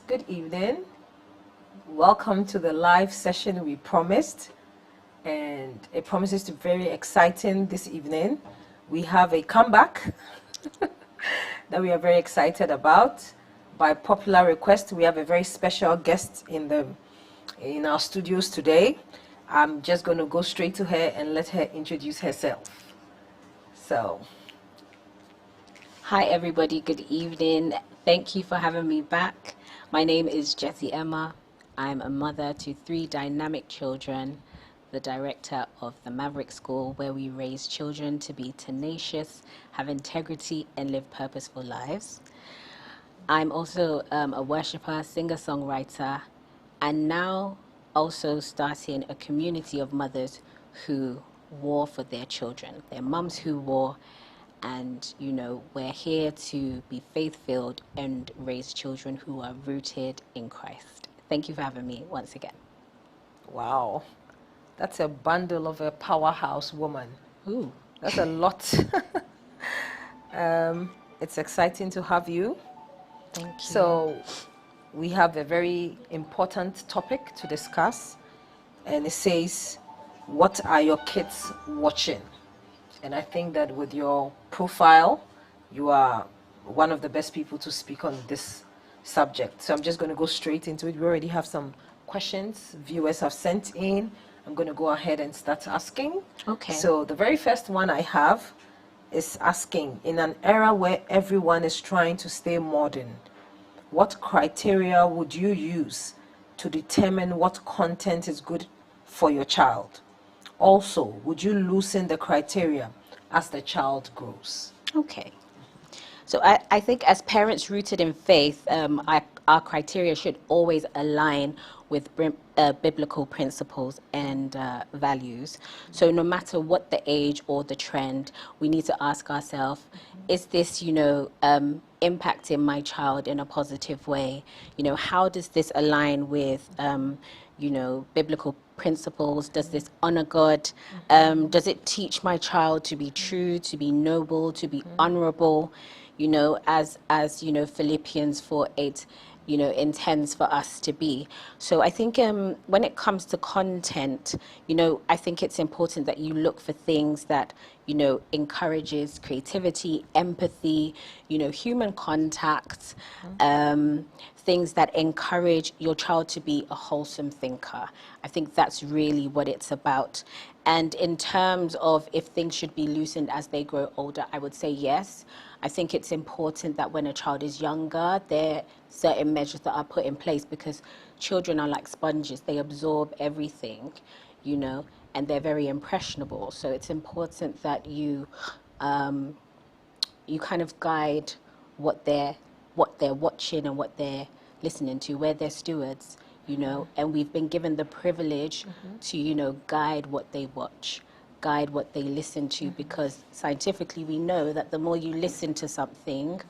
Good evening. Welcome to the live session we promised, and it promises to be very exciting this evening. We have a comeback that we are very excited about. By popular request, we have a very special guest in our studios today. I'm just going to go straight to her and let her introduce herself. So, hi everybody, good evening. Thank you for having me back. My name is Jessie Emma. I'm a mother to 3 dynamic children, the director of the Maverick School, where we raise children to be tenacious, have integrity, and live purposeful lives. I'm also a worshiper, singer-songwriter, and now also starting a community of mothers who war for their children. They're mums who war, and we're here to be faith-filled and raise children who are rooted in Christ. Thank you for having me once again. wow, that's a bundle of a powerhouse woman. Ooh. That's a lot. It's exciting to have you. Thank you. So we have a very important topic to discuss, and it says, what are your kids watching? And I think that with your profile, you are one of the best people to speak on this subject. So I'm just going to go straight into it. We already have some questions viewers have sent in. I'm going to go ahead and start asking. Okay. So the very first one I have is asking, in an era where everyone is trying to stay modern, what criteria would you use to determine what content is good for your child? Also, would you loosen the criteria as the child grows? Okay. So I think as parents rooted in faith, our criteria should always align with biblical principles and values. So no matter what the age or the trend, we need to ask ourselves, is this, impacting my child in a positive way? How does this align with, biblical principles? Does this honor God? Does it teach my child to be true, to be noble, to be honorable? As Philippians 4:8, intends for us to be. So I think when it comes to content, I think it's important that you look for things that, encourages creativity, empathy, human contact, things that encourage your child to be a wholesome thinker. I think that's really what it's about. And in terms of if things should be loosened as they grow older, I would say yes. I think it's important that when a child is younger, there are certain measures that are put in place, because children are like sponges. They absorb everything, and they're very impressionable. So it's important that you kind of guide what they're watching and what they're listening to. We're their stewards, and we've been given the privilege to, guide what they watch, guide what they listen to, because scientifically we know that the more you listen to something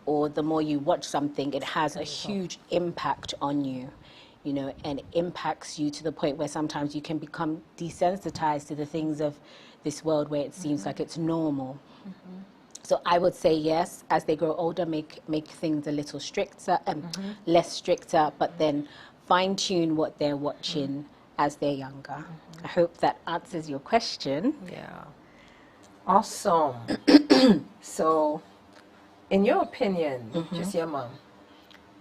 or the more you watch something, it has a huge impact on you, and impacts you to the point where sometimes you can become desensitized to the things of this world where it seems like it's normal. So I would say yes, as they grow older, make things a little stricter and less stricter, but then fine-tune what they're watching as they're younger. I hope that answers your question. Yeah. Awesome. So, in your opinion, Jessie Emma,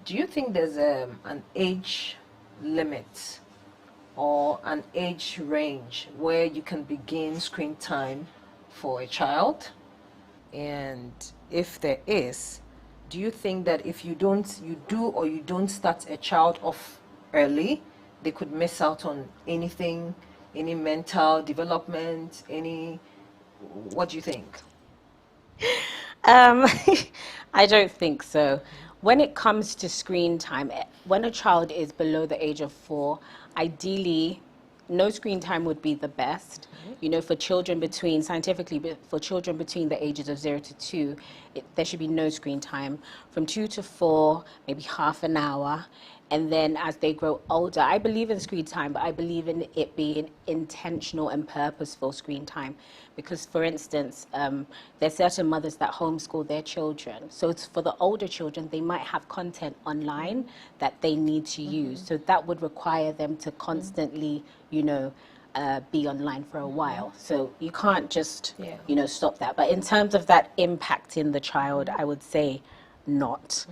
do you think there's an age limit or an age range where you can begin screen time for a child? And if there is, do you think that if you don't start a child off early, they could miss out on anything, any mental development, what do you think? I don't think so. When it comes to screen time, when a child is below the age of 4, ideally, no screen time would be the best. For children scientifically, for children between the ages of 0 to 2, there should be no screen time. From 2 to 4, maybe half an hour. And then as they grow older, I believe in screen time, but I believe in it being intentional and purposeful screen time. Because, for instance, there's certain mothers that homeschool their children. So it's for the older children, they might have content online that they need to use. So that would require them to constantly, you know, be online for a while. So you can't just, you know, stop that. But in terms of that impacting the child, I would say not.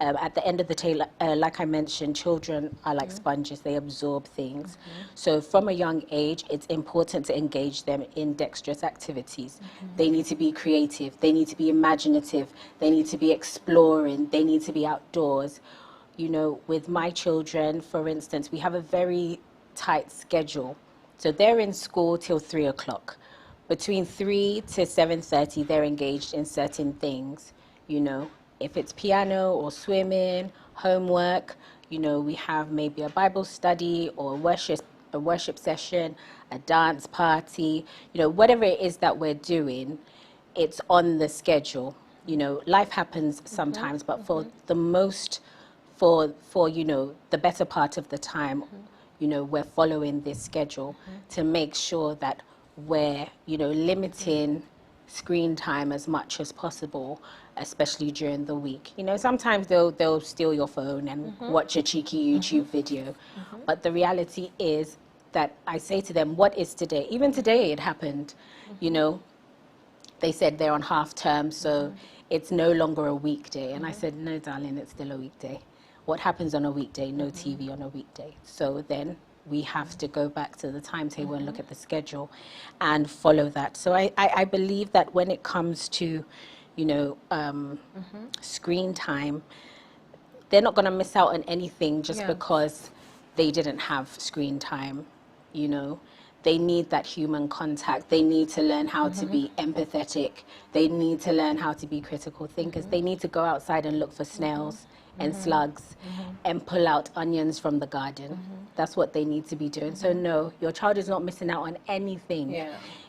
At the end of the day, like I mentioned, children are like sponges. They absorb things. So from a young age, it's important to engage them in dexterous activities. They need to be creative. They need to be imaginative. They need to be exploring. They need to be outdoors. You know, with my children, for instance, we have a very tight schedule. So they're in school till 3 o'clock. Between 3 to 7:30, they're engaged in certain things, you know. If it's piano or swimming, homework, you know, we have maybe a Bible study or a worship session, a dance party, you know, whatever it is that we're doing, it's on the schedule. You know, life happens sometimes, but for the most, for you know, the better part of the time, you know, we're following this schedule to make sure that we're, you know, limiting screen time as much as possible, especially during the week. You know, sometimes they'll steal your phone and watch a cheeky YouTube video, but the reality is that I say to them, what is today? Even today it happened, you know, they said they're on half term, so it's no longer a weekday. And I said, no, darling, it's still a weekday. What happens on a weekday? No TV on a weekday. So then we have to go back to the timetable and look at the schedule and follow that. So I believe that when it comes to, you know, screen time, they're not going to miss out on anything just because they didn't have screen time, you know. They need that human contact. They need to learn how to be empathetic. They need to learn how to be critical thinkers. They need to go outside and look for snails and slugs and pull out onions from the garden. That's what they need to be doing. So no, your child is not missing out on anything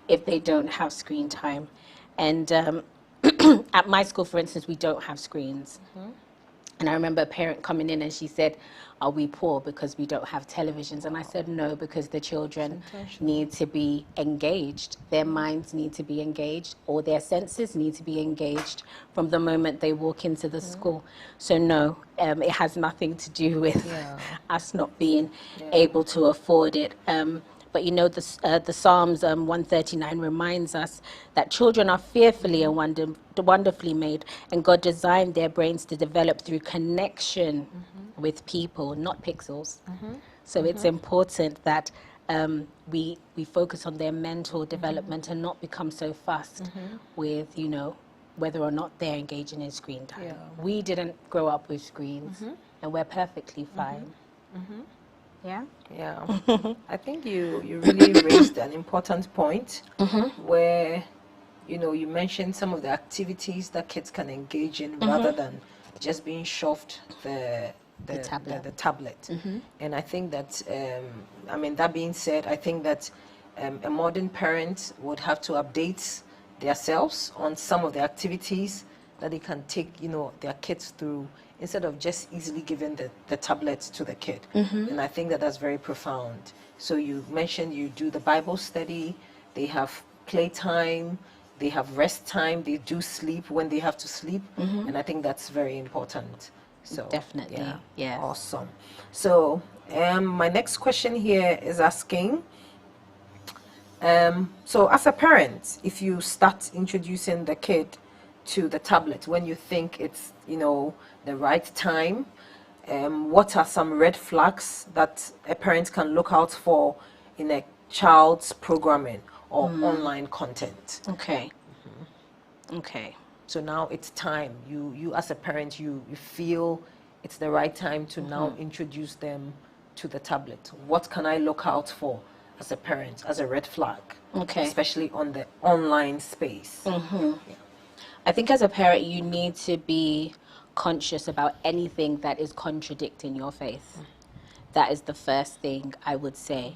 if they don't have screen time. And at my school, for instance, we don't have screens. And I remember a parent coming in and she said, are we poor because we don't have televisions? And I said, no, because the children need to be engaged. Their minds need to be engaged, or their senses need to be engaged from the moment they walk into the school. So no, it has nothing to do with us not being able to afford it. But you know, the Psalms 139 reminds us that children are fearfully and wonderfully made, and God designed their brains to develop through connection with people, not pixels. So it's important that we focus on their mental development and not become so fussed with, you know, whether or not they're engaging in screen time. We didn't grow up with screens, and we're perfectly fine. Yeah. I think you really raised an important point where, you know, you mentioned some of the activities that kids can engage in rather than just being shoved the tablet. And I think that, I mean, that being said, I think that a modern parent would have to update themselves on some of the activities that they can take, you know, their kids through, instead of just easily giving the tablets to the kid. And I think that that's very profound. So you mentioned you do the Bible study, they have playtime, they have rest time, they do sleep when they have to sleep. And I think that's very important. So Definitely, yeah. Awesome. So my next question here is asking, so as a parent, if you start introducing the kid to the tablet when you think it's, you know, the right time, what are some red flags that a parent can look out for in a child's programming or online content? Okay. Okay. So now it's time. You as a parent, you feel it's the right time to now introduce them to the tablet. What can I look out for as a parent, as a red flag? Okay. Especially on the online space. I think as a parent, you need to be conscious about anything that is contradicting your faith. That is the first thing I would say.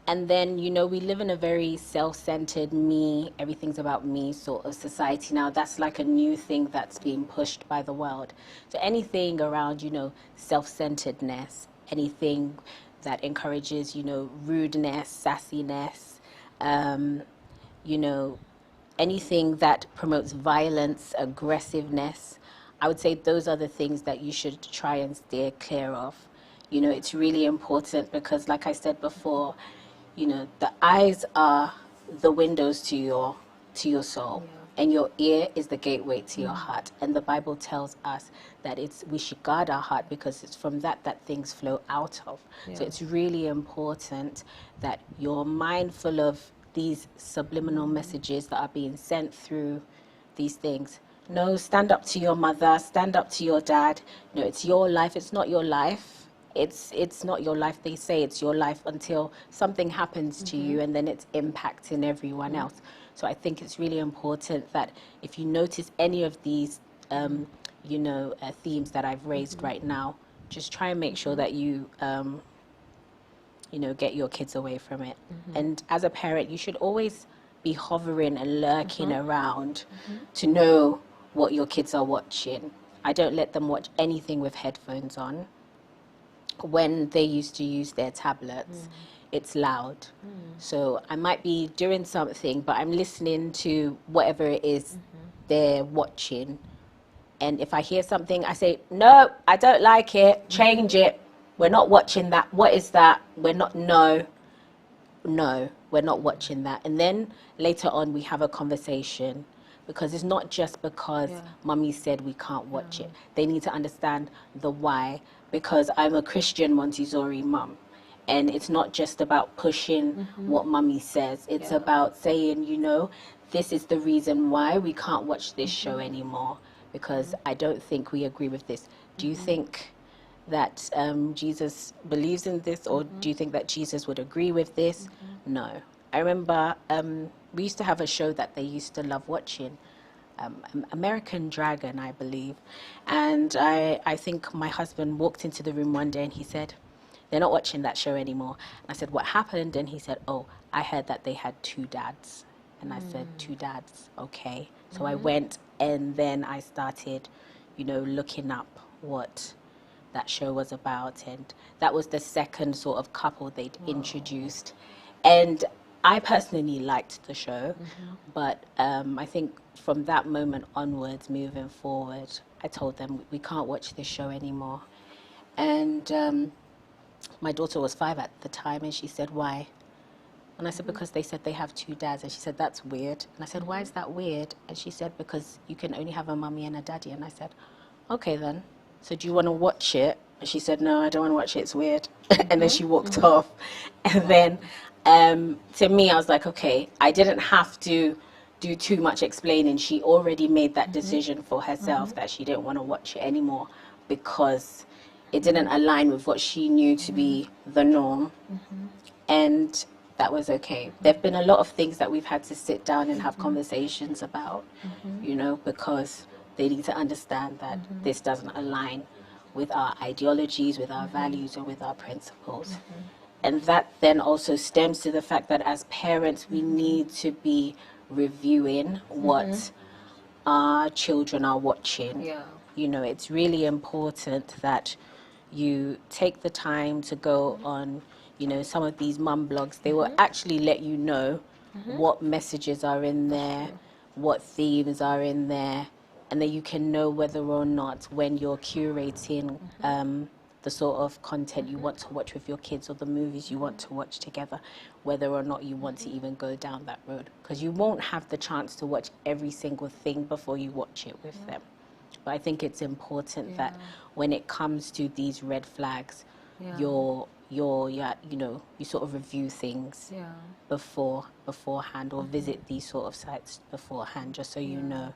And then, you know, we live in a very self-centered, me, everything's about me sort of society now. That's like a new thing that's being pushed by the world. So anything around, you know, self-centeredness, anything that encourages, you know, rudeness, sassiness, you know, anything that promotes violence, aggressiveness, I would say those are the things that you should try and steer clear of. You know, it's really important because, like I said before, you know, the eyes are the windows to your soul, and your ear is the gateway to your heart. And the Bible tells us that we should guard our heart because it's from that things flow out of. So it's really important that you're mindful of these subliminal messages that are being sent through these things. No, stand up to your mother, stand up to your dad. No, it's your life, it's not your life. It's not your life. They say it's your life until something happens to you, and then it's impacting everyone else. So I think it's really important that if you notice any of these you know, themes that I've raised right now, just try and make sure that you you know, get your kids away from it. And as a parent, you should always be hovering and lurking around to know what your kids are watching. I don't let them watch anything with headphones on. When they used to use their tablets, it's loud. So I might be doing something, but I'm listening to whatever it is they're watching. And if I hear something, I say, no, I don't like it, change it. We're not watching that. What is that? We're not, no, we're not watching that. And then later on, we have a conversation, because it's not just because mummy said we can't watch it. They need to understand the why, because I'm a Christian Montessori mum. And it's not just about pushing what mummy says. It's about saying, you know, this is the reason why we can't watch this show anymore, because I don't think we agree with this. Do you think that Jesus believes in this, or do you think that Jesus would agree with this? No. I remember we used to have a show that they used to love watching, American Dragon, I believe. And I think my husband walked into the room one day and he said, they're not watching that show anymore. And I said, what happened? And he said, oh, I heard that they had 2 dads. And I said, 2 dads, okay. So I went, and then I started, you know, looking up what that show was about. And that was the second sort of couple they'd introduced. And I personally liked the show, but I think from that moment onwards, moving forward, I told them we can't watch this show anymore. And my daughter was 5 at the time, and she said, why? And I said, because they said they have 2 dads. And she said, that's weird. And I said, why is that weird? And she said, because you can only have a mummy and a daddy. And I said, okay then. So do you want to watch it? And she said, no, I don't want to watch it. It's weird. And then she walked off. And then to me, I was like, okay, I didn't have to do too much explaining. She already made that decision for herself that she didn't want to watch it anymore, because it didn't align with what she knew to be the norm. And that was okay. There have been a lot of things that we've had to sit down and have conversations about, you know, because they need to understand that this doesn't align with our ideologies, with our values, or with our principles. And that then also stems to the fact that as parents, we need to be reviewing what our children are watching. You know, it's really important that you take the time to go on, you know, some of these mum blogs. They will actually let you know what messages are in there, what themes are in there, and then you can know whether or not, when you're curating the sort of content you want to watch with your kids, or the movies you want to watch together, whether or not you want to even go down that road. Because you won't have the chance to watch every single thing before you watch it with them. But I think it's important that when it comes to these red flags, you know, you sort of review things beforehand, or visit these sort of sites beforehand, just so you know,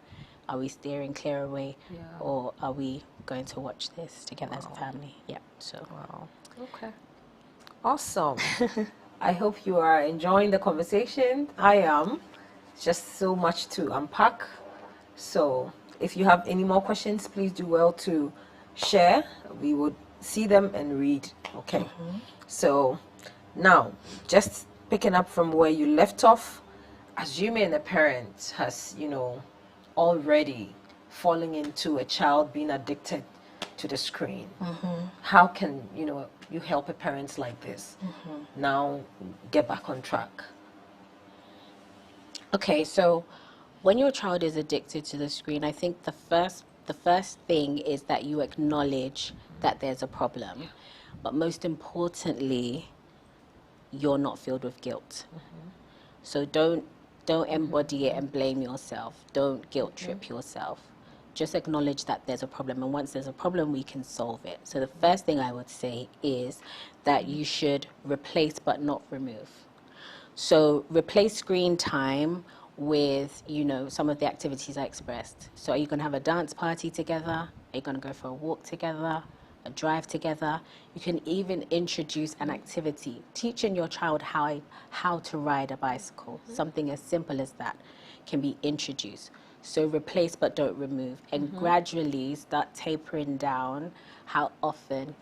are we steering clear away, or are we going to watch this together as a family? So. Okay. Awesome. I hope you are enjoying the conversation. I am. Just so much to unpack. So if you have any more questions, please do well to share. We would see them and read. Okay. So now, just picking up from where you left off, assuming a parent has, already falling into a child being addicted to the screen, how can, you help a parent like this now get back on track? Okay, so when your child is addicted to the screen, I think the first thing is that you acknowledge that there's a problem. But most importantly, you're not filled with guilt. So don't embody it and blame yourself. Don't guilt trip yourself. Just acknowledge that there's a problem, and once there's a problem, we can solve it. So the first thing I would say is that you should replace but not remove. So replace screen time with, some of the activities I expressed. So are you going to have a dance party together? Are you going to go for a walk together? A drive together? You can even introduce an activity, teaching your child how to ride a bicycle. Something as simple as that can be introduced. So replace but don't remove, and gradually start tapering down how often,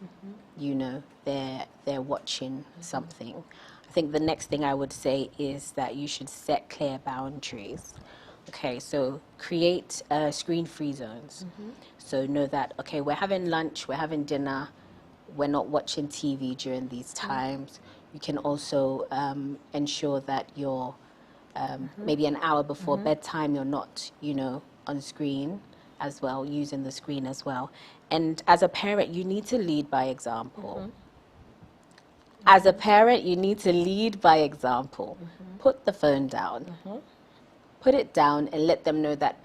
they're watching something. I think the next thing I would say is that you should set clear boundaries. Okay, so create screen-free zones. So know that, okay, we're having lunch, we're having dinner, we're not watching TV during these times. You can also ensure that you're maybe an hour before bedtime, you're not, on screen as well, using the screen as well. And as a parent, you need to lead by example. As a parent, you need to lead by example. Put the phone down. Put it down and let them know that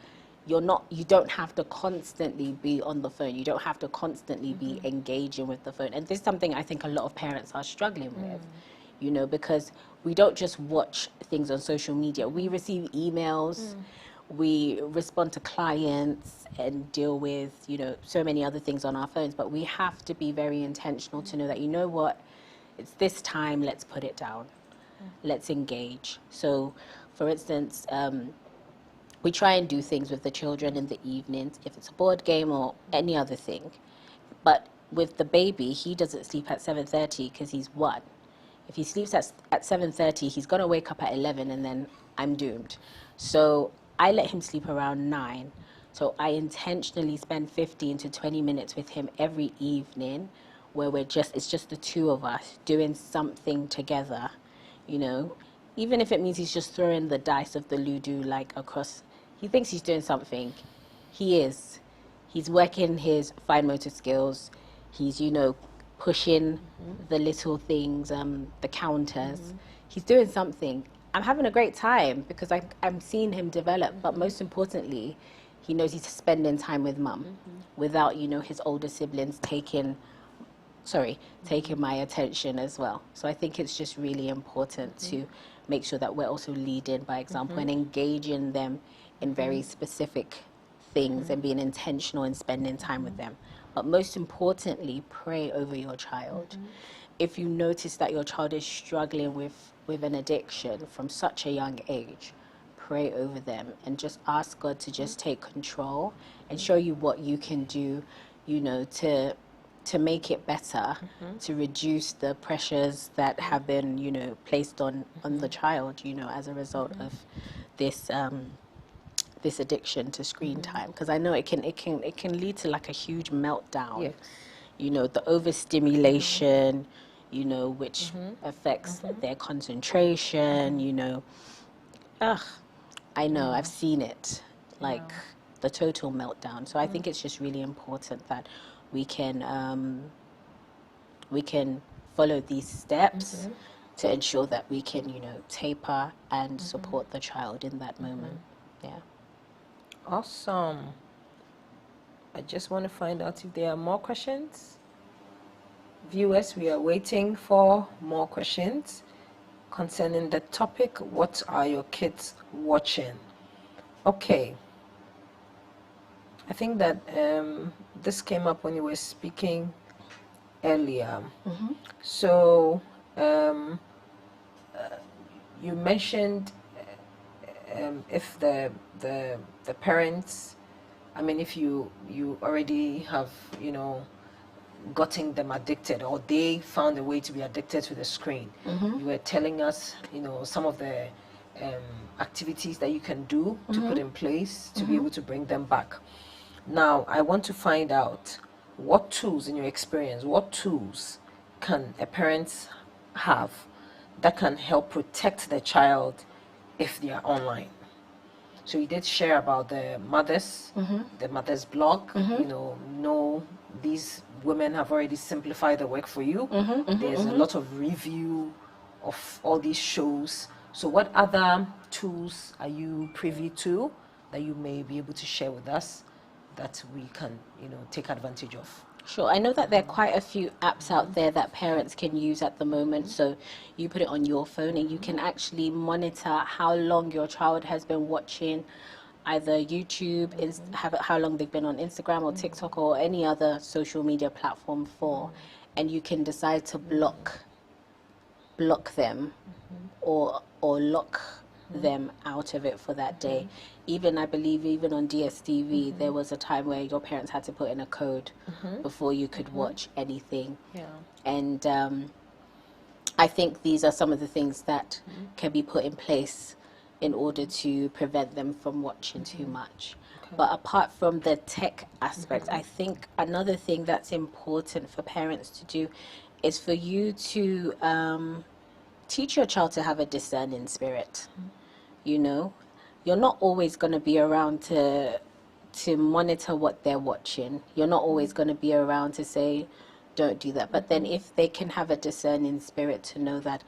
you don't have to constantly be on the phone. You don't have to constantly be engaging with the phone. And this is something I think a lot of parents are struggling with, because we don't just watch things on social media. We receive emails, we respond to clients and deal with, so many other things on our phones. But we have to be very intentional to know that, what, it's this time, let's put it down. Let's engage. So, for instance, we try and do things with the children in the evenings, if it's a board game or any other thing. But with the baby, he doesn't sleep at 7:30 because he's 1. If he sleeps at 7:30, he's going to wake up at 11 and then I'm doomed. So I let him sleep around 9. So I intentionally spend 15 to 20 minutes with him every evening where it's just the two of us doing something together, even if it means he's just throwing the dice of the Ludo across. He thinks he's doing something. He is. He's working his fine motor skills. He's, pushing the little things, the counters. He's doing something. I'm having a great time because I'm seeing him develop. But most importantly, he knows he's spending time with mum without, his older siblings taking my attention as well. So I think it's just really important to make sure that we're also leading by example and engaging them in very specific things and being intentional in spending time with them. But most importantly, pray over your child. If you notice that your child is struggling with an addiction from such a young age, pray over them and just ask God to just take control and show you what you can do, to make it better, to reduce the pressures that have been, placed on the child, as a result of this this addiction to screen time. Because I know it can lead to a huge meltdown. Yes. The overstimulation, which affects their concentration. I know I've seen it, the total meltdown. So I think it's just really important that we can follow these steps to ensure that we can, taper and support the child in that moment. Yeah. Awesome. I just want to find out if there are more questions. Viewers, we are waiting for more questions concerning the topic, what are your kids watching? Okay. I think that this came up when you were speaking earlier. So you mentioned if the parents, I mean, if you already have gotten them addicted, or they found a way to be addicted to the screen. You were telling us, some of the activities that you can do to put in place to be able to bring them back. Now, I want to find out what tools, in your experience, what tools can a parent have that can help protect the child if they are online. So you did share about the mother's blog. These women have already simplified the work for you. There's a lot of review of all these shows. So what other tools are you privy to that you may be able to share with us that we can, take advantage of? Sure. I know that there are quite a few apps out there that parents can use at the moment. So you put it on your phone and you can actually monitor how long your child has been watching either YouTube, how long they've been on Instagram or TikTok or any other social media platform for, and you can decide to block them or lock them out of it for that day. I believe even on DSTV, there was a time where your parents had to put in a code before you could watch anything. And I think these are some of the things that can be put in place in order to prevent them from watching too much. But apart from the tech aspect, I think another thing that's important for parents to do is for you to teach your child to have a discerning spirit. You're not always going to be around to monitor what they're watching. You're not always going to be around to say, don't do that. But then if they can have a discerning spirit to know that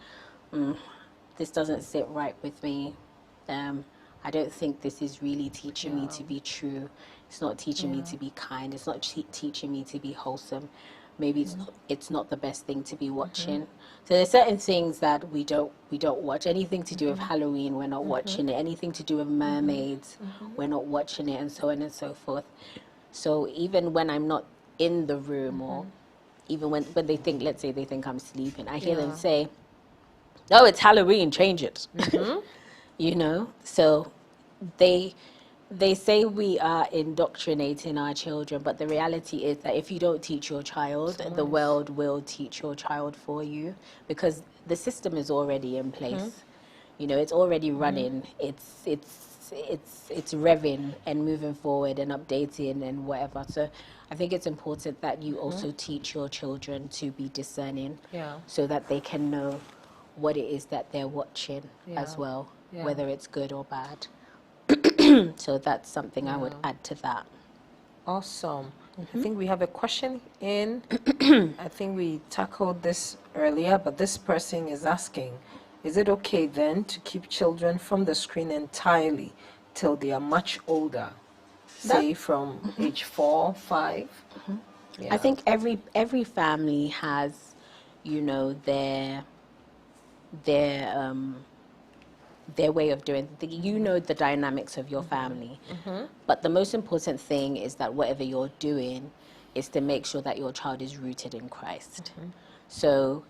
this doesn't sit right with me, I don't think this is really teaching me to be true. It's not teaching me to be kind. It's not teaching me to be wholesome. Maybe it's not the best thing to be watching. So there's certain things that we don't watch. Anything to do with Halloween, we're not watching it. Anything to do with mermaids, we're not watching it, and so on and so forth. So even when I'm not in the room, or even when they think, let's say they think I'm sleeping, I hear them say, "Oh, it's Halloween, change it." So they say we are indoctrinating our children, but the reality is that if you don't teach your child, the world will teach your child for you, because the system is already in place. It's already running. It's revving and moving forward and updating and whatever. So I think it's important that you also teach your children to be discerning, so that they can know what it is that they're watching as well, whether it's good or bad. So that's something I would add to that. Awesome. I think we have a question in. I think we tackled this earlier, but this person is asking, is it okay then to keep children from the screen entirely till they are much older, say from age 4, 5? I think every family has, their way of doing the dynamics of your family. But the most important thing is that whatever you're doing is to make sure that your child is rooted in Christ. So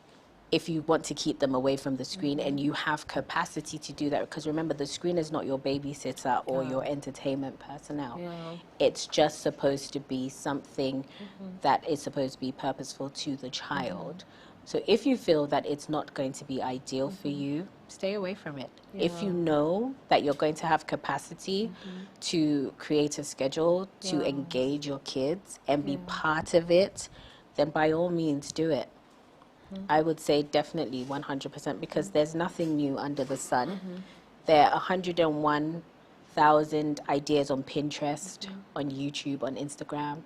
if you want to keep them away from the screen and you have capacity to do that, because remember, the screen is not your babysitter or your entertainment personnel. It's just supposed to be something that is supposed to be purposeful to the child. So if you feel that it's not going to be ideal for you, stay away from it. If you know that you're going to have capacity to create a schedule, to engage your kids and be part of it, then by all means do it. I would say definitely 100%, because there's nothing new under the sun. There are 101,000 ideas on Pinterest, on YouTube, on Instagram,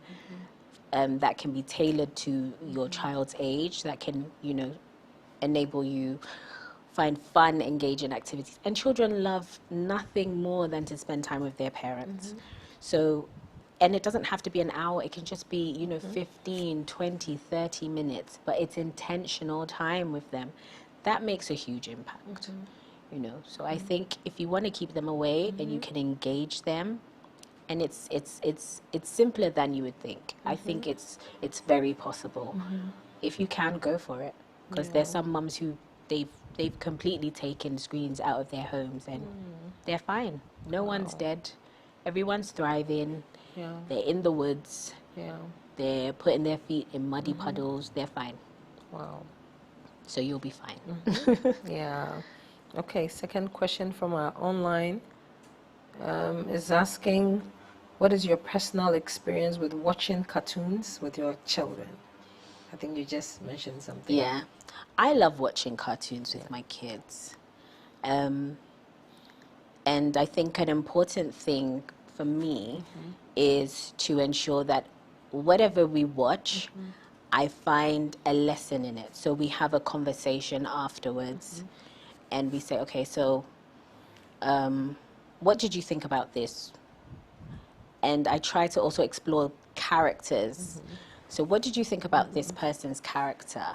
that can be tailored to your child's age, that can, enable you find fun, engaging activities. And children love nothing more than to spend time with their parents. So, and it doesn't have to be an hour. It can just be, 15, 20, 30 minutes, but it's intentional time with them. That makes a huge impact, So I think if you want to keep them away and you can engage them, and it's simpler than you would think. I think it's very possible. If you can, go for it, because there's some mums who they've completely taken screens out of their homes and they're fine. No one's dead. Everyone's thriving. They're in the woods. they're putting their feet in muddy puddles, they're fine. Wow. So you'll be fine. Yeah. Okay, second question from our online is asking, what is your personal experience with watching cartoons with your children? I think you just mentioned something. Yeah. I love watching cartoons with my kids. And I think an important thing for me is to ensure that whatever we watch, I find a lesson in it. So we have a conversation afterwards and we say, okay, so what did you think about this? And I try to also explore characters. So what did you think about this person's character?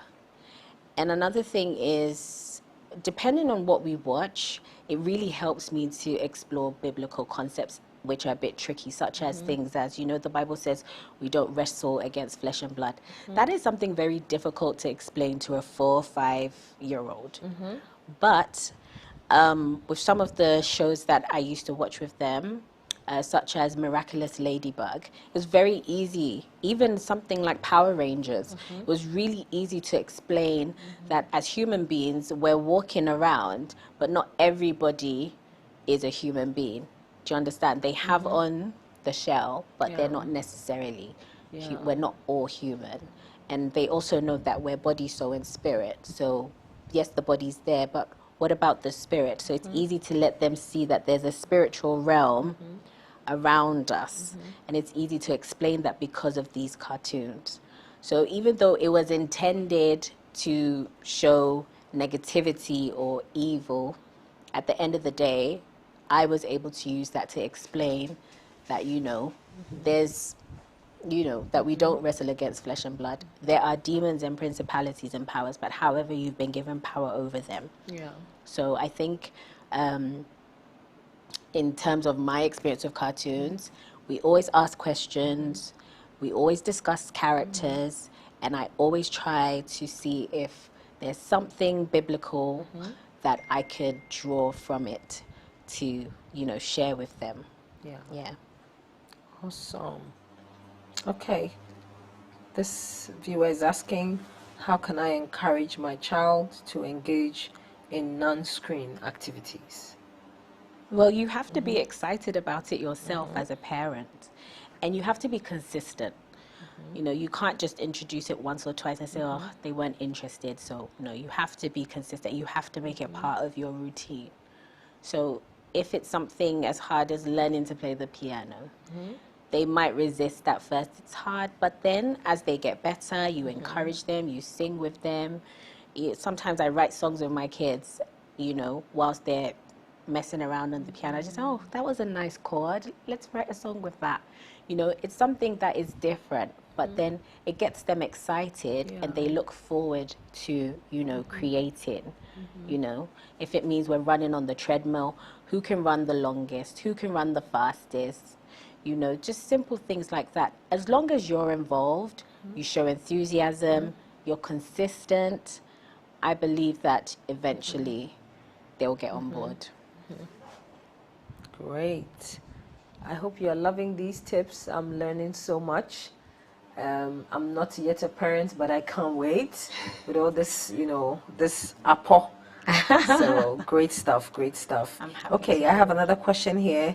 And another thing is, depending on what we watch, it really helps me to explore biblical concepts which are a bit tricky, such as things as, you know, the Bible says we don't wrestle against flesh and blood. That is something very difficult to explain to a 4 or 5-year-old. But with some of the shows that I used to watch with them, such as Miraculous Ladybug, it was very easy. Even something like Power Rangers, it was really easy to explain that as human beings, we're walking around, but not everybody is a human being. Do you understand? They have on the shell, but they're not necessarily, we're not all human. And they also know that we're body, soul, and spirit. So yes, the body's there, but what about the spirit? So it's easy to let them see that there's a spiritual realm around us. And it's easy to explain that because of these cartoons. So even though it was intended to show negativity or evil, at the end of the day, I was able to use that to explain that, you know, there's, you know, that we don't wrestle against flesh and blood. There are demons and principalities and powers, but however, you've been given power over them. Yeah. So I think in terms of my experience with cartoons, we always ask questions, we always discuss characters, and I always try to see if there's something biblical that I could draw from it to, you know, share with them. Yeah. Yeah. Awesome. Okay. This viewer is asking, how can I encourage my child to engage in non-screen activities? Well, you have to be excited about it yourself as a parent, and you have to be consistent. You know, you can't just introduce it once or twice and say, oh, they weren't interested. So, no, you have to be consistent. You have to make it part of your routine. So if it's something as hard as learning to play the piano, they might resist at first. It's hard, but then as they get better, you encourage them, you sing with them. Sometimes I write songs with my kids, you know, whilst they're messing around on the piano. I just say, oh, that was a nice chord. Let's write a song with that. You know, it's something that is different, but then it gets them excited and they look forward to, you know, creating. You know, if it means we're running on the treadmill, who can run the longest? Who can run the fastest? You know, just simple things like that. As long as you're involved, you show enthusiasm, you're consistent, I believe that eventually they'll get on board. Great. I hope you're loving these tips. I'm learning so much. I'm not yet a parent, but I can't wait with all this, you know, this apple. So great stuff, great stuff. I'm happy Okay, I have another question here.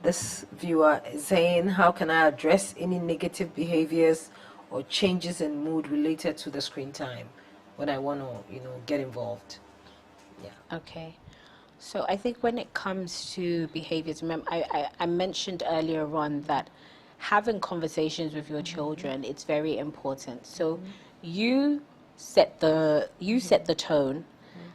This viewer is saying, how can I address any negative behaviors or changes in mood related to the screen time when I want to, you know, get involved? Yeah. Okay. So I think when it comes to behaviors, remember, I mentioned earlier on that having conversations with your children, it's very important. So you set the tone.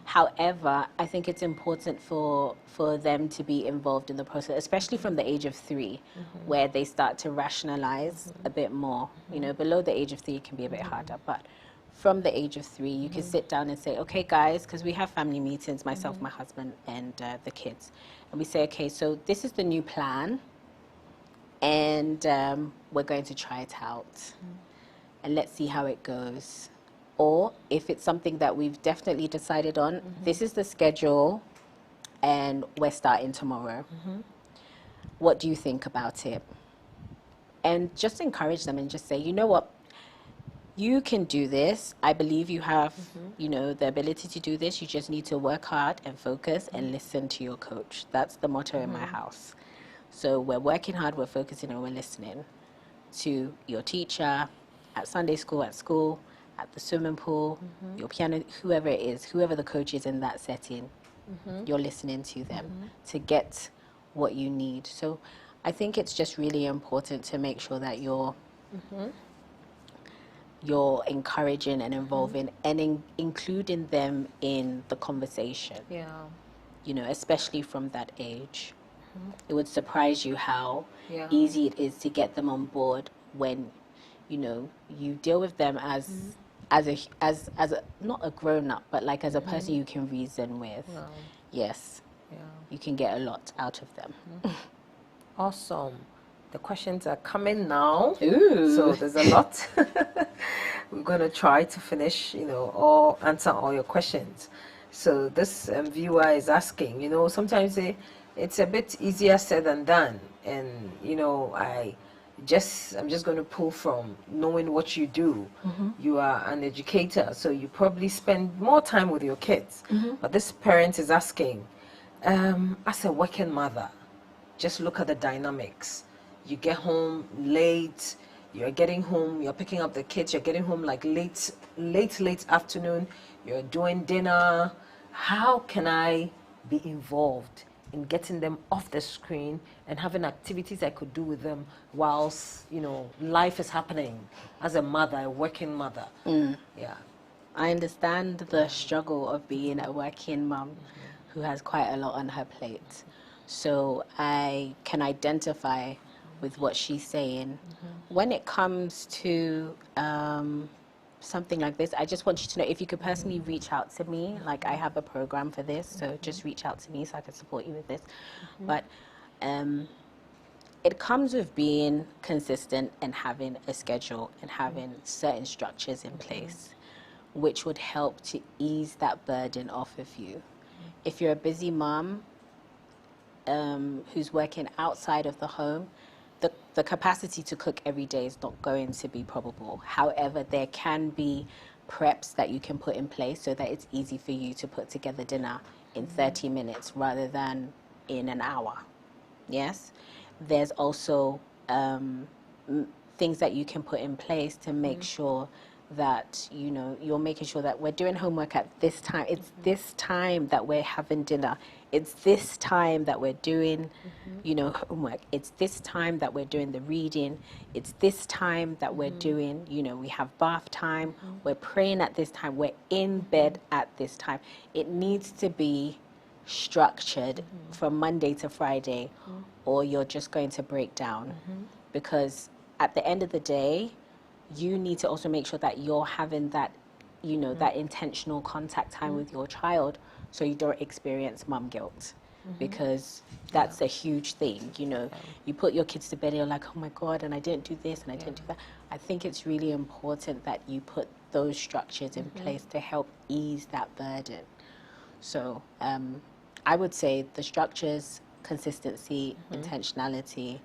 However, I think it's important for them to be involved in the process, especially from the age of 3, where they start to rationalize a bit more. You know, below the age of 3 it can be a bit harder, but from the age of 3, you can sit down and say, okay, guys, because we have family meetings, myself, my husband, and the kids. And we say, okay, so this is the new plan, and we're going to try it out. And let's see how it goes. Or if it's something that we've definitely decided on, this is the schedule, and we're starting tomorrow. What do you think about it? and just encourage them and just say, you know what, you can do this. I believe you have, the ability to do this. You just need to work hard and focus and listen to your coach. That's the motto in my house. So we're working hard, we're focusing, and we're listening to your teacher at Sunday school, at school, at the swimming pool, your piano, whoever it is, whoever the coach is in that setting, you're listening to them to get what you need. So I think it's just really important to make sure that you're encouraging and involving and including them in the conversation. Yeah. Especially from that age. It would surprise you how Yeah. easy it is to get them on board when, you deal with them as a not a grown up, but like as a person you can reason with. Yeah. Yes, Yeah. you can get a lot out of them. Awesome. The questions are coming now. Ooh. So there's a lot. We're going to try to finish, or answer all your questions. So this viewer is asking, sometimes it's a bit easier said than done. And, I'm just going to pull from knowing what you do. You are an educator, so you probably spend more time with your kids. But this parent is asking, as a working mother, just look at the dynamics. You get home late, you're getting home, you're picking up the kids, you're getting home like late afternoon, you're doing dinner. How can I be involved in getting them off the screen and having activities I could do with them whilst, life is happening as a mother, a working mother? Yeah. I understand the struggle of being a working mum who has quite a lot on her plate. So I can identify with what she's saying. When it comes to something like this, I just want you to know, if you could personally reach out to me, like I have a program for this, so just reach out to me so I can support you with this. But it comes with being consistent and having a schedule and having certain structures in place, which would help to ease that burden off of you. If you're a busy mom who's working outside of the home, the capacity to cook every day is not going to be probable. However, there can be preps that you can put in place so that it's easy for you to put together dinner in 30 minutes rather than in an hour. Yes? There's also things that you can put in place to make sure that, you're making sure that we're doing homework at this time. It's this time that we're having dinner. It's this time that we're doing, homework. It's this time that we're doing the reading. It's this time that we're doing, we have bath time. We're praying at this time. We're in bed at this time. It needs to be structured from Monday to Friday, or you're just going to break down. Because at the end of the day, you need to also make sure that you're having that, that intentional contact time with your child so you don't experience mum guilt. Because that's a huge thing, You put your kids to bed and you're like, oh my God, and I didn't do this and I didn't do that. I think it's really important that you put those structures in place to help ease that burden. So I would say the structures, consistency, intentionality,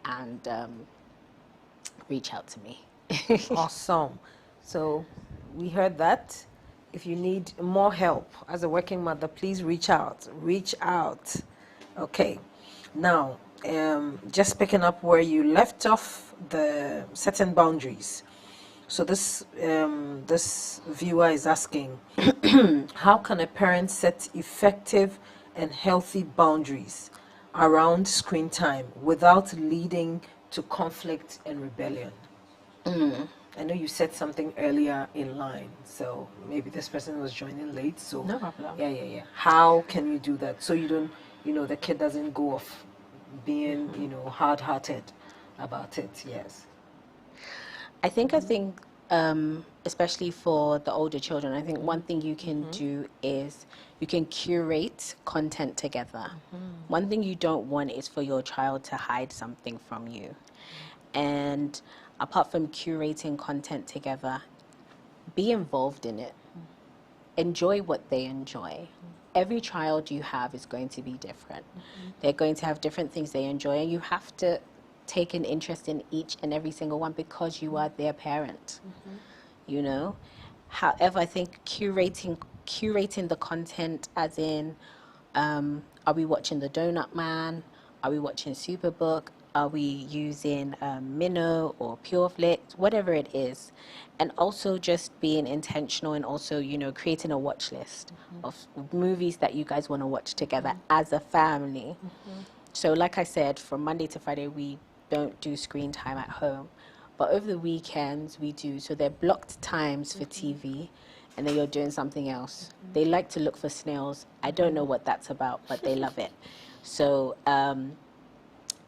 and reach out to me. Awesome. So we heard that. If you need more help as a working mother, please reach out. Reach out. Okay. Now, just picking up where you left off, the setting boundaries. So this viewer is asking, how can a parent set effective and healthy boundaries around screen time without leading to conflict and rebellion? I know you said something earlier in line, so maybe this person was joining late. So No problem. Yeah. How can you do that so you don't, the kid doesn't go off being, hard-hearted about it? Yes. I think, especially for the older children, I think one thing you can do is you can curate content together. One thing you don't want is for your child to hide something from you. And apart from curating content together, be involved in it. Enjoy what they enjoy. Every child you have is going to be different. They're going to have different things they enjoy, and you have to take an interest in each and every single one because you are their parent, you know. However, I think curating the content, as in, are we watching The Donut Man? Are we watching Superbook? Are we using Minnow or PureFlix? Whatever it is. And also just being intentional and also, you know, creating a watch list of movies that you guys want to watch together as a family. So like I said, from Monday to Friday, we don't do screen time at home. But over the weekends, we do. So they're blocked times for TV, and then you're doing something else. They like to look for snails. I don't know what that's about, but they love it. So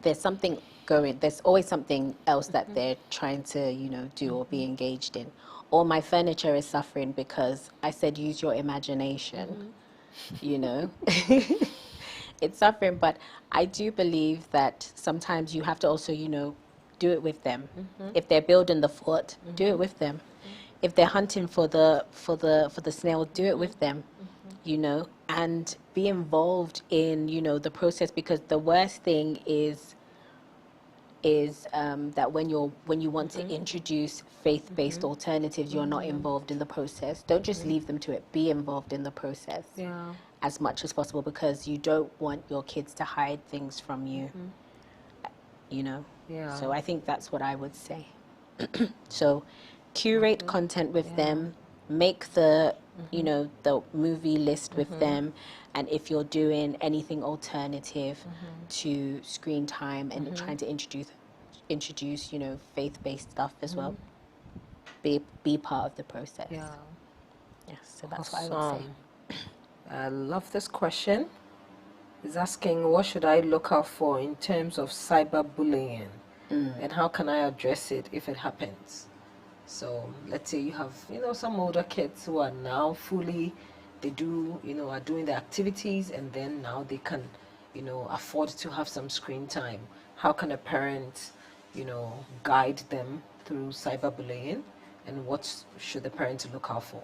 there's something going, there's always something else that they're trying to, you know, do or be engaged in. Or my furniture is suffering because I said use your imagination, you know. It's suffering, but I do believe that sometimes you have to also, you know, do it with them. If they're building the fort, do it with them. If they're hunting for the snail, do it with them, you know, and be involved in, you know, the process, because the worst thing is that when you want to introduce faith-based alternatives, you're not involved in the process. Don't just leave them to it. Be involved in the process as much as possible, because you don't want your kids to hide things from you. You know. So I think that's what I would say. So curate content with them, make the you know, the movie list with them, and if you're doing anything alternative to screen time and trying to introduce, you know, faith-based stuff as well, be part of the process. Yes, so that's what I would say. I love this question. It's asking, what should I look out for in terms of cyberbullying, and how can I address it if it happens? So let's say you have, you know, some older kids who are now fully, they do, you know, are doing the activities, and then now they can, you know, afford to have some screen time. How can a parent, you know, guide them through cyberbullying, and what should the parent look out for?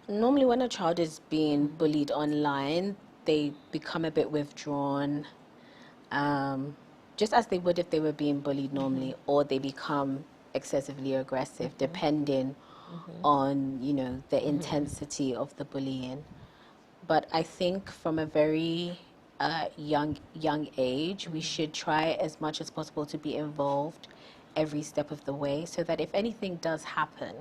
Normally when a child is being bullied online, they become a bit withdrawn, just as they would if they were being bullied normally, or they become excessively aggressive, depending on, you know, the intensity of the bullying. But I think from a very young age, we should try as much as possible to be involved every step of the way, so that if anything does happen,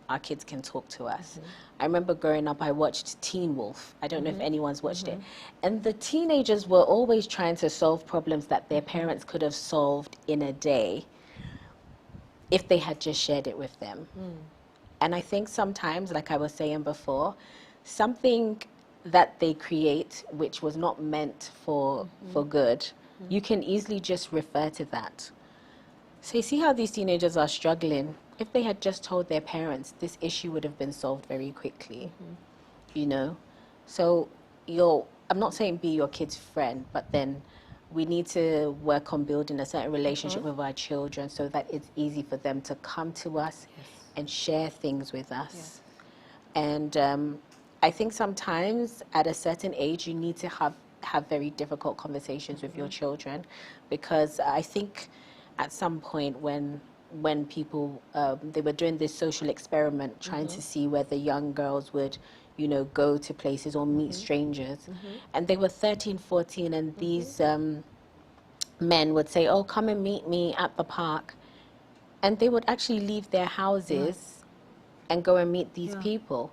our kids can talk to us. I remember growing up, I watched Teen Wolf. I don't know if anyone's watched it. And the teenagers were always trying to solve problems that their parents could have solved in a day if they had just shared it with them. And I think sometimes, like I was saying before, something that they create which was not meant for good, you can easily just refer to that. So you see how these teenagers are struggling? If they had just told their parents, this issue would have been solved very quickly, you know? So I'm not saying be your kid's friend, but then we need to work on building a certain relationship with our children so that it's easy for them to come to us and share things with us. And I think sometimes at a certain age, you need to have very difficult conversations with your children, because I think at some point when people, they were doing this social experiment, trying to see whether young girls would, you know, go to places or meet strangers. And they were 13, 14, and these men would say, oh, come and meet me at the park. And they would actually leave their houses and go and meet these people.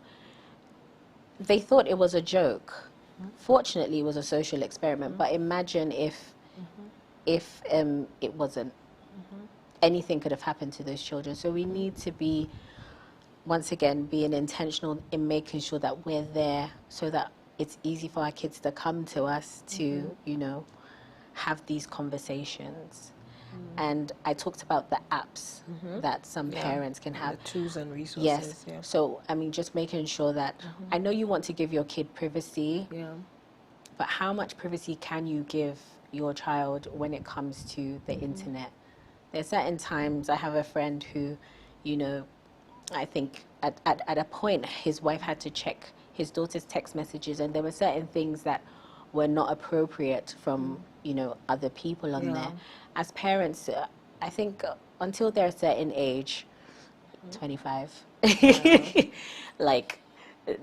They thought it was a joke. Fortunately, it was a social experiment, but imagine if it wasn't. Anything could have happened to those children. So we need to be, once again, being intentional in making sure that we're there so that it's easy for our kids to come to us to, you know, have these conversations. And I talked about the apps that some parents can have. The tools and resources. Yes. So, I mean, just making sure that, I know you want to give your kid privacy, but how much privacy can you give your child when it comes to the internet? There's certain times, I have a friend who, you know, I think at a point his wife had to check his daughter's text messages, and there were certain things that were not appropriate from you know, other people on Yeah. there. As parents, I think until they're a certain age, 25, like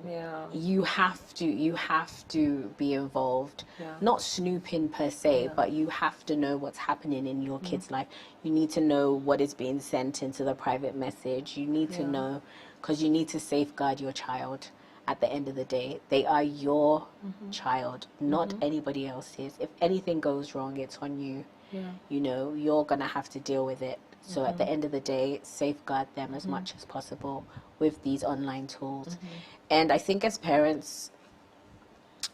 Yeah. you have to be involved, Yeah. not snooping per se, Yeah. but you have to know what's happening in your kid's life. You need to know what is being sent into the private message. You need to Yeah. know, because you need to safeguard your child. At the end of the day, they are your child, not anybody else's. If anything goes wrong, it's on you. Yeah. You know, you're gonna have to deal with it. So at the end of the day, safeguard them as much as possible with these online tools. And I think as parents,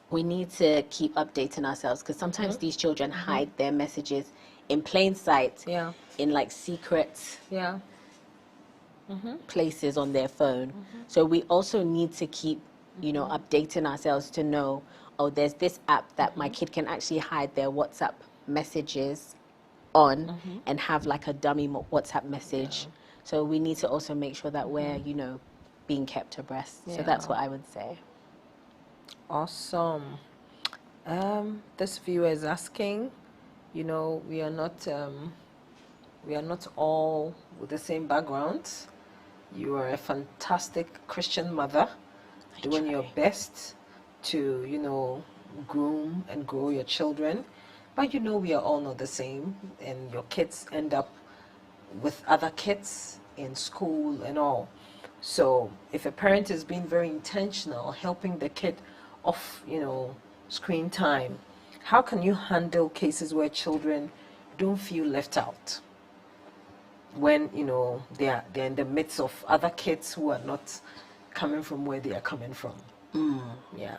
we need to keep updating ourselves, because sometimes these children hide their messages in plain sight, Yeah. in like secret Yeah. places on their phone. So we also need to keep, you know, updating ourselves to know, oh, there's this app that my kid can actually hide their WhatsApp messages on and have like a dummy WhatsApp message. So we need to also make sure that we're, you know, being kept abreast. So that's Yeah. what I would say. Awesome. This viewer is asking, you know, we are not all with the same background. You are a fantastic Christian mother, doing your best to, you know, groom and grow your children. But you know, we are all not the same, and your kids end up with other kids in school and all. So if a parent is being very intentional, helping the kid off, you know, screen time, how can you handle cases where children don't feel left out when, you know, they're in the midst of other kids who are not coming from where they are coming from? Yeah.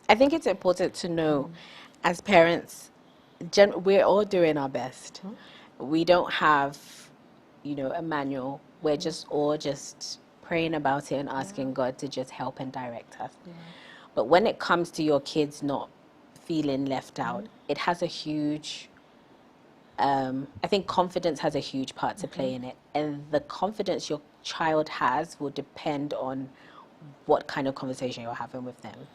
I think it's important to know, as parents, we're all doing our best. We don't have, you know, a manual. We're just all just praying about it and asking God to just help and direct us. But when it comes to your kids not feeling left out, it has a huge, I think confidence has a huge part to play in it. And the confidence your child has will depend on what kind of conversation you're having with them.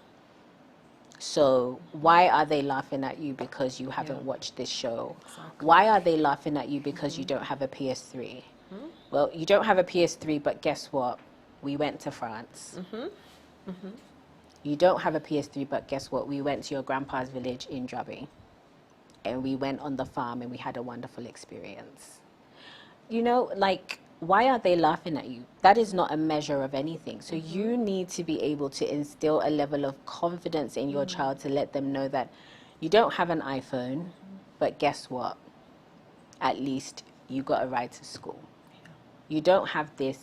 So why are they laughing at you because you haven't watched this show? Exactly. Why are they laughing at you because you don't have a PS3? Well, you don't have a PS3, but guess what? We went to France. You don't have a PS3, but guess what? We went to your grandpa's village in Draby. And we went on the farm and we had a wonderful experience. You know, like, why are they laughing at you? That is not a measure of anything. So you need to be able to instill a level of confidence in your child to let them know that you don't have an iPhone, but guess what? At least you got a ride to school. You don't have this,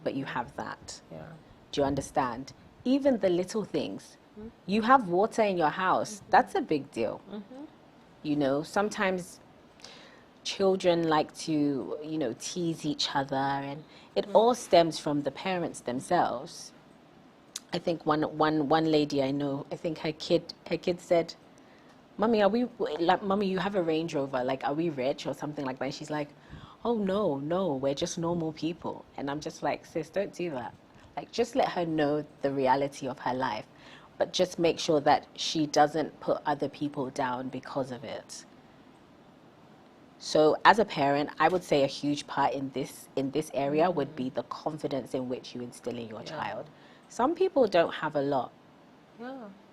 but you have that. Yeah. Do you understand? Even the little things. You have water in your house. That's a big deal. You know, sometimes children like to, you know, tease each other, and it all stems from the parents themselves. I think one lady I know, I think her kid said, "Mommy, are we like, Mommy, you have a Range Rover, like, are we rich or something like that?" And she's like, "Oh no, we're just normal people." And I'm just like, sis, don't do that. Like, just let her know the reality of her life, but just make sure that she doesn't put other people down because of it. So as a parent, I would say a huge part in this area would be the confidence in which you instill in your child. Some people don't have a lot,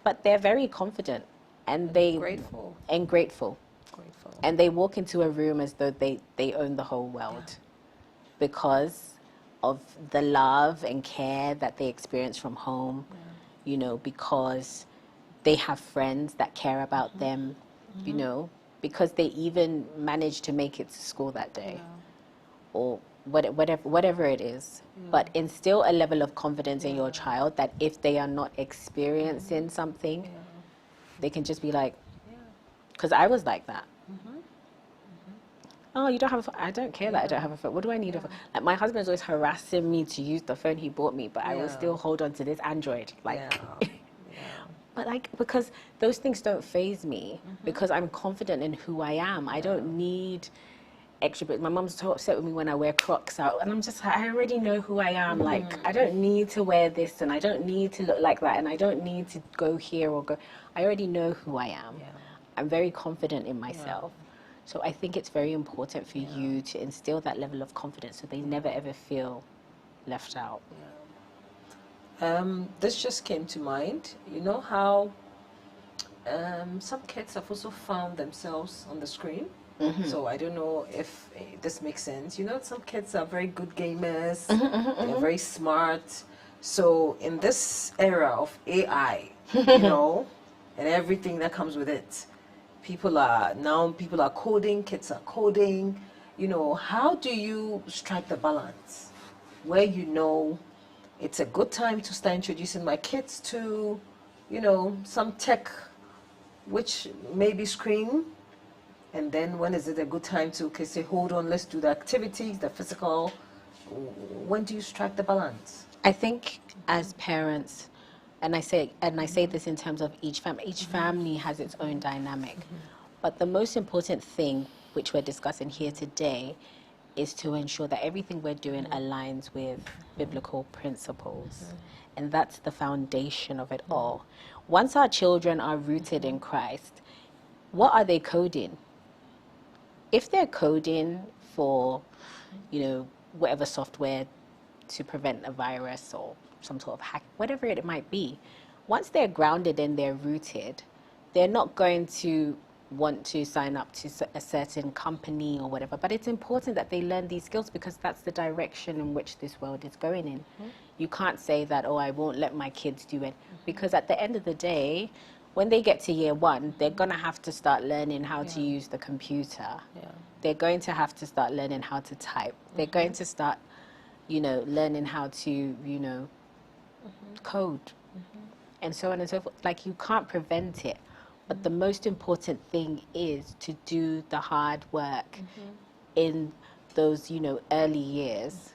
but they're very confident and Grateful. grateful. Grateful. And they walk into a room as though they own the whole world because of the love and care that they experience from home, you know, because they have friends that care about them, you know, because they even managed to make it to school that day, or whatever it is. But instill a level of confidence in your child that if they are not experiencing something, they can just be like, because I was like that. Oh, you don't have a phone? I don't care that I don't have a phone. What do I need a phone? Like, my husband's always harassing me to use the phone he bought me, but I will still hold on to this Android. Like, but like, because those things don't faze me, because I'm confident in who I am. I don't need extra, but my mom's so upset with me when I wear Crocs out, and I'm just like, I already know who I am. Like, I don't need to wear this, and I don't need to look like that, and I don't need to go here or go. I already know who I am. I'm very confident in myself. So I think it's very important for you to instill that level of confidence so they never ever feel left out. This just came to mind. You know how some kids have also found themselves on the screen. So I don't know if this makes sense. You know, some kids are very good gamers. They're very smart. So in this era of AI, you know, and everything that comes with it, people are coding, kids are coding. You know, how do you strike the balance where you know it's a good time to start introducing my kids to, you know, some tech which may be screen, and then when is it a good time to say, hold on, let's do the activities, the physical? When do you strike the balance? I think as parents, and I say this in terms of each family has its own dynamic. But the most important thing which we're discussing here today is to ensure that everything we're doing aligns with biblical principles. And that's the foundation of it all. Once our children are rooted in Christ, what are they coding? If they're coding for, you know, whatever software to prevent a virus or some sort of hack, whatever it might be, once they're grounded and they're rooted, they're not going to want to sign up to a certain company or whatever. But it's important that they learn these skills because that's the direction in which this world is going in. You can't say that, oh, I won't let my kids do it. Because at the end of the day, when they get to year 1, they're going to have to start learning how to use the computer. They're going to have to start learning how to type. They're going to start, you know, learning how to, you know, code. And so on and so forth. Like, you can't prevent it. But the most important thing is to do the hard work in those, you know, early years.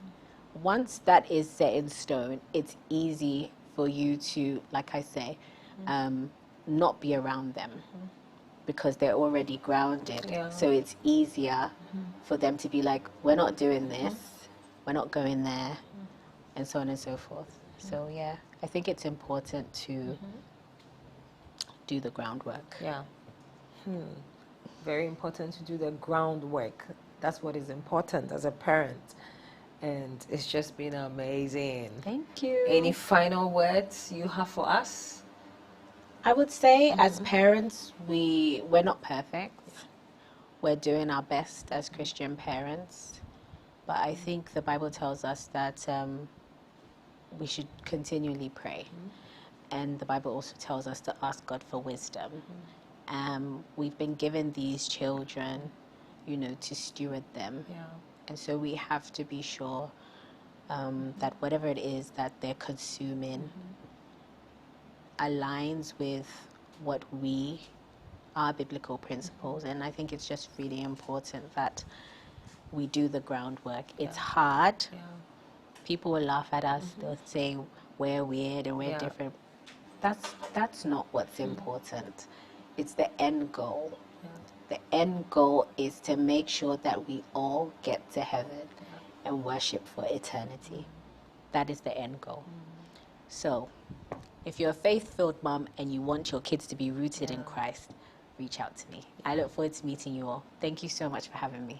Once that is set in stone, it's easy for you to, like I say, not be around them because they're already grounded. So it's easier for them to be like, we're not doing this, we're not going there, and so on and so forth. So yeah, I think it's important to do the groundwork. Very important to do the groundwork. That's what is important as a parent. And it's just been amazing. Thank you. Any final words you have for us? I would say as parents, we're not perfect. We're doing our best as Christian parents. But I think the Bible tells us that we should continually pray. And the Bible also tells us to ask God for wisdom. We've been given these children, you know, to steward them. And so we have to be sure that whatever it is that they're consuming aligns with what our biblical principles. And I think it's just really important that we do the groundwork. It's hard. People will laugh at us. They'll say we're weird and we're different. That's not what's important. It's the end goal. The end goal is to make sure that we all get to heaven and worship for eternity. That is the end goal. So, if you're a faith-filled mom and you want your kids to be rooted in Christ, reach out to me. I look forward to meeting you all. Thank you so much for having me.